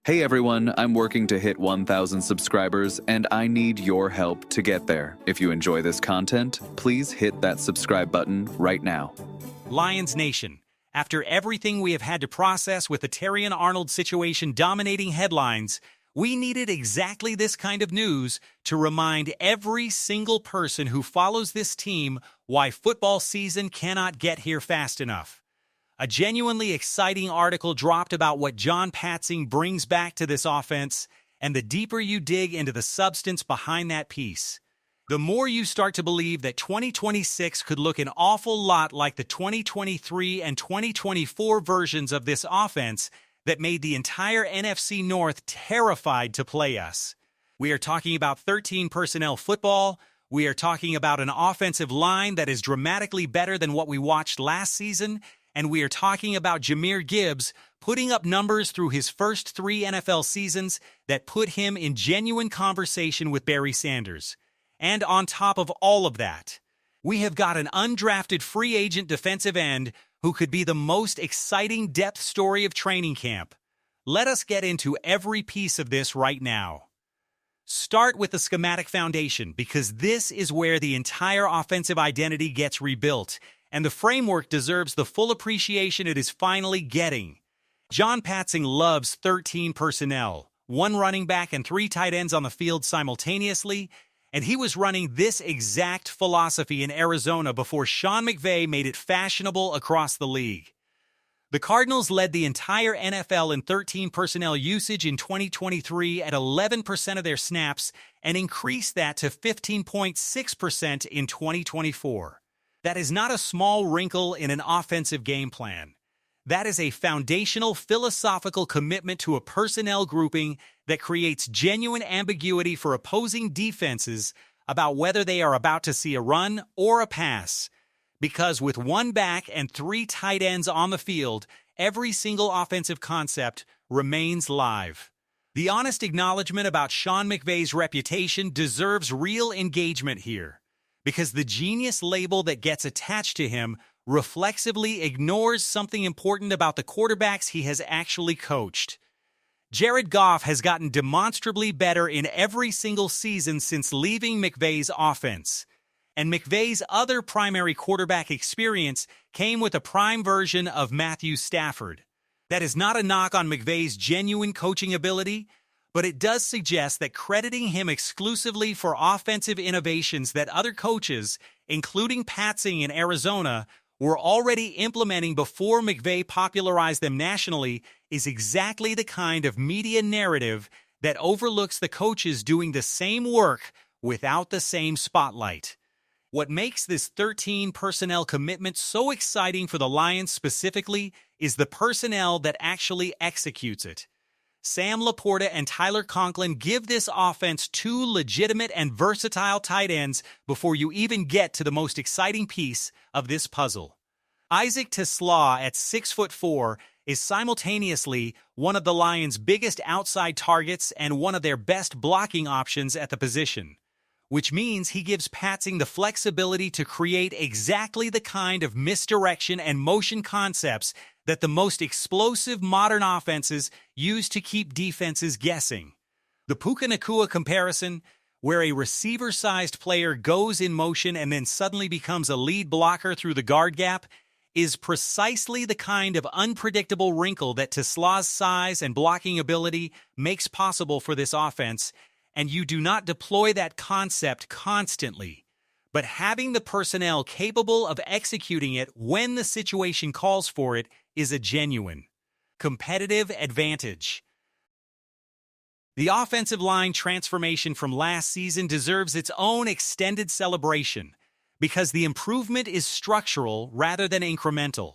Hey everyone, I'm working to hit 1,000 subscribers and I need your help to get there. If you enjoy this content, please hit that subscribe button right now. Lions Nation, after everything we have had to process with the Terrion Arnold situation dominating headlines, we needed exactly this kind of news to remind every single person who follows this team why football season cannot get here fast enough. A genuinely exciting article dropped about what John Patzing brings back to this offense, and the deeper you dig into the substance behind that piece, the more you start to believe that 2026 could look an awful lot like the 2023 and 2024 versions of this offense that made the entire NFC North terrified to play us. We are talking about 13 personnel football. We are talking about an offensive line that is dramatically better than what we watched last season. And we are talking about Jahmyr Gibbs putting up numbers through his first 3 NFL seasons that put him in genuine conversation with Barry Sanders. And on top of all of that, we have got an undrafted free agent defensive end who could be the most exciting depth story of training camp. Let us get into every piece of this right now. Start with the schematic foundation, because this is where the entire offensive identity gets rebuilt, and the framework deserves the full appreciation it is finally getting. John Patzing loves 13 personnel, 1 running back and 3 tight ends on the field simultaneously, and he was running this exact philosophy in Arizona before Sean McVay made it fashionable across the league. The Cardinals led the entire NFL in 13 personnel usage in 2023 at 11% of their snaps and increased that to 15.6% in 2024. That is not a small wrinkle in an offensive game plan. That is a foundational philosophical commitment to a personnel grouping that creates genuine ambiguity for opposing defenses about whether they are about to see a run or a pass. Because with 1 back and 3 tight ends on the field, every single offensive concept remains live. The honest acknowledgement about Sean McVay's reputation deserves real engagement here, because the genius label that gets attached to him reflexively ignores something important about the quarterbacks he has actually coached. Jared Goff has gotten demonstrably better in every single season since leaving McVay's offense, and McVay's other primary quarterback experience came with a prime version of Matthew Stafford. That is not a knock on McVay's genuine coaching ability, but it does suggest that crediting him exclusively for offensive innovations that other coaches, including Patzing in Arizona, were already implementing before McVay popularized them nationally is exactly the kind of media narrative that overlooks the coaches doing the same work without the same spotlight. What makes this 13 personnel commitment so exciting for the Lions specifically is the personnel that actually executes it. Sam Laporta and Tyler Conklin give this offense 2 legitimate and versatile tight ends before you even get to the most exciting piece of this puzzle. Isaac Tisslaw at 6'4" is simultaneously one of the Lions' biggest outside targets and one of their best blocking options at the position, which means he gives Patzing the flexibility to create exactly the kind of misdirection and motion concepts that the most explosive modern offenses use to keep defenses guessing. The Puka Nacua comparison, where a receiver-sized player goes in motion and then suddenly becomes a lead blocker through the guard gap, is precisely the kind of unpredictable wrinkle that Tislaw's size and blocking ability makes possible for this offense, and you do not deploy that concept constantly. But having the personnel capable of executing it when the situation calls for it is a genuine competitive advantage. The offensive line transformation from last season deserves its own extended celebration because the improvement is structural rather than incremental.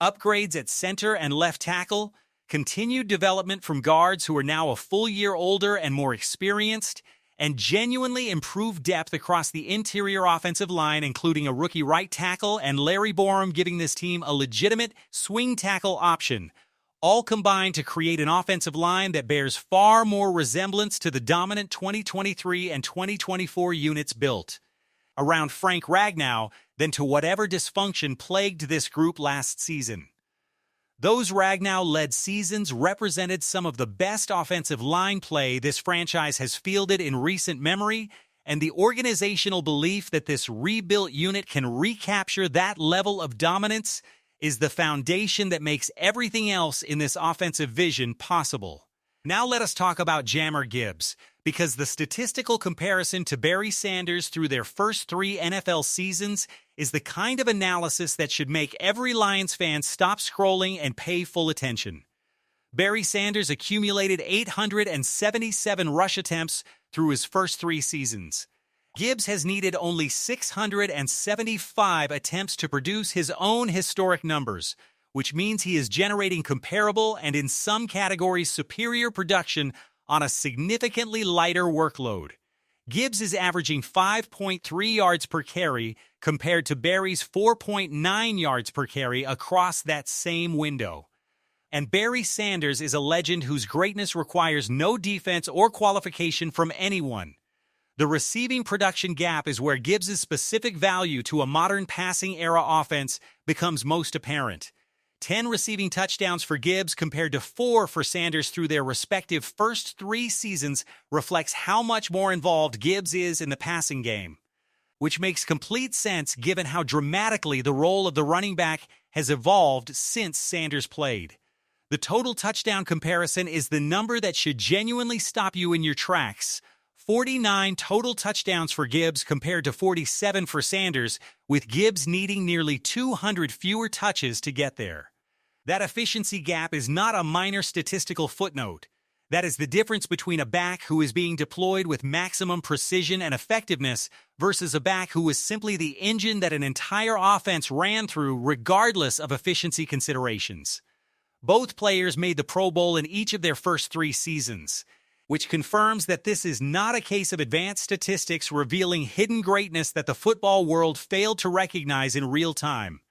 Upgrades at center and left tackle, continued development from guards who are now a full year older and more experienced, and genuinely improved depth across the interior offensive line, including a rookie right tackle and Larry Borom giving this team a legitimate swing tackle option, all combined to create an offensive line that bears far more resemblance to the dominant 2023 and 2024 units built around Frank Ragnow than to whatever dysfunction plagued this group last season. Those Ragnow-led seasons represented some of the best offensive line play this franchise has fielded in recent memory, and the organizational belief that this rebuilt unit can recapture that level of dominance is the foundation that makes everything else in this offensive vision possible. Now let us talk about Jahmyr Gibbs, because the statistical comparison to Barry Sanders through their first 3 NFL seasons is the kind of analysis that should make every Lions fan stop scrolling and pay full attention. Barry Sanders accumulated 877 rush attempts through his first 3 seasons. Gibbs has needed only 675 attempts to produce his own historic numbers, which means he is generating comparable and in some categories superior production on a significantly lighter workload. Gibbs is averaging 5.3 yards per carry compared to Barry's 4.9 yards per carry across that same window. And Barry Sanders is a legend whose greatness requires no defense or qualification from anyone. The receiving production gap is where Gibbs' specific value to a modern passing-era offense becomes most apparent. 10 receiving touchdowns for Gibbs compared to 4 for Sanders through their respective first 3 seasons reflects how much more involved Gibbs is in the passing game, which makes complete sense given how dramatically the role of the running back has evolved since Sanders played. The total touchdown comparison is the number that should genuinely stop you in your tracks. 49 total touchdowns for Gibbs compared to 47 for Sanders, with Gibbs needing nearly 200 fewer touches to get there. That efficiency gap is not a minor statistical footnote. That is the difference between a back who is being deployed with maximum precision and effectiveness versus a back who is simply the engine that an entire offense ran through regardless of efficiency considerations. Both players made the Pro Bowl in each of their first 3 seasons, which confirms that this is not a case of advanced statistics revealing hidden greatness that the football world failed to recognize in real time.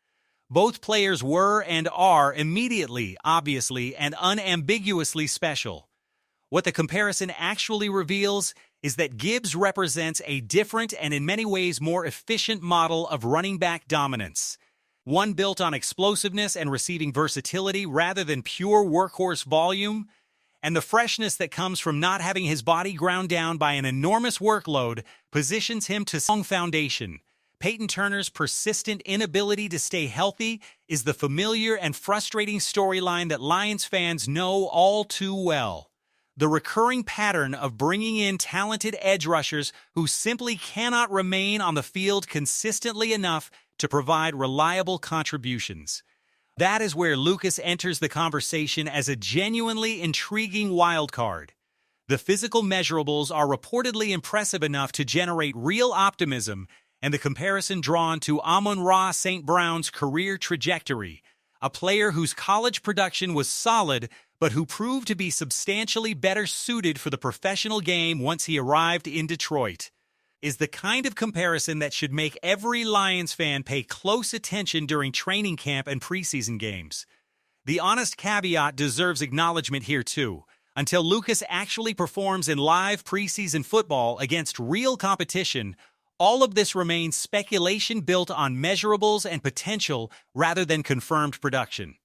Both players were and are immediately, obviously, and unambiguously special. What the comparison actually reveals is that Gibbs represents a different and in many ways more efficient model of running back dominance. One built on explosiveness and receiving versatility rather than pure workhorse volume, and the freshness that comes from not having his body ground down by an enormous workload positions him to a strong foundation. Peyton Turner's persistent inability to stay healthy is the familiar and frustrating storyline that Lions fans know all too well. The recurring pattern of bringing in talented edge rushers who simply cannot remain on the field consistently enough to provide reliable contributions. That is where Lucas enters the conversation as a genuinely intriguing wildcard. The physical measurables are reportedly impressive enough to generate real optimism, and the comparison drawn to Amon-Ra St. Brown's career trajectory, a player whose college production was solid but who proved to be substantially better suited for the professional game once he arrived in Detroit, is the kind of comparison that should make every Lions fan pay close attention during training camp and preseason games. The honest caveat deserves acknowledgement here too. Until Lucas actually performs in live preseason football against real competition, all of this remains speculation built on measurables and potential rather than confirmed production.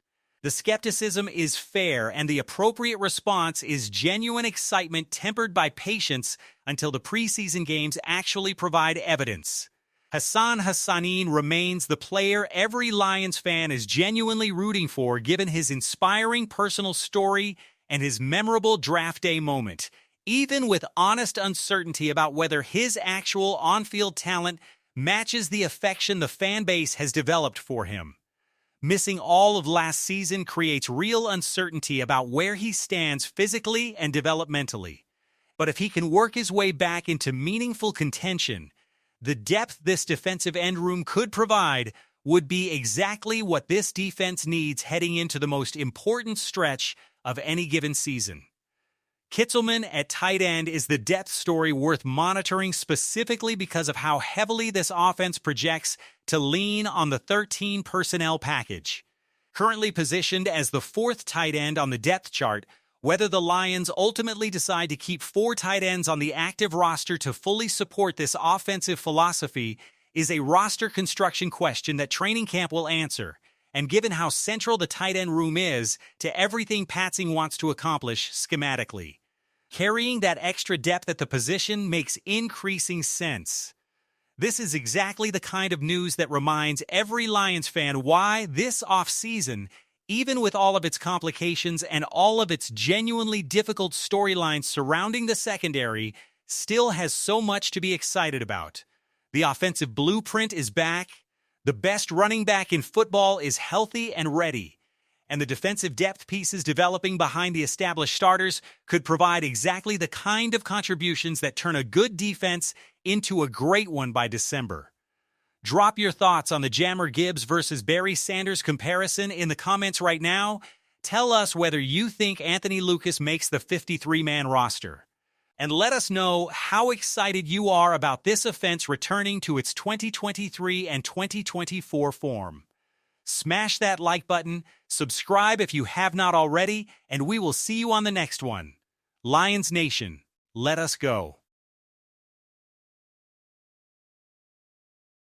The skepticism is fair, and the appropriate response is genuine excitement tempered by patience until the preseason games actually provide evidence. Hassan Hassanin remains the player every Lions fan is genuinely rooting for given his inspiring personal story and his memorable draft day moment, even with honest uncertainty about whether his actual on-field talent matches the affection the fan base has developed for him. Missing all of last season creates real uncertainty about where he stands physically and developmentally. But if he can work his way back into meaningful contention, the depth this defensive end room could provide would be exactly what this defense needs heading into the most important stretch of any given season. Kitzelman at tight end is the depth story worth monitoring specifically because of how heavily this offense projects to lean on the 13 personnel package. Currently positioned as the 4th tight end on the depth chart, whether the Lions ultimately decide to keep 4 tight ends on the active roster to fully support this offensive philosophy is a roster construction question that training camp will answer, and given how central the tight end room is to everything Patsing wants to accomplish schematically. Carrying that extra depth at the position makes increasing sense. This is exactly the kind of news that reminds every Lions fan why this offseason, even with all of its complications and all of its genuinely difficult storylines surrounding the secondary, still has so much to be excited about. The offensive blueprint is back, the best running back in football is healthy and ready, and the defensive depth pieces developing behind the established starters could provide exactly the kind of contributions that turn a good defense into a great one by December. Drop your thoughts on the Jahmyr Gibbs versus Barry Sanders comparison in the comments right now. Tell us whether you think Anthony Lucas makes the 53-man roster. And let us know how excited you are about this offense returning to its 2023 and 2024 form. Smash that like button, subscribe if you have not already, and we will see you on the next one. Lions Nation, let us go.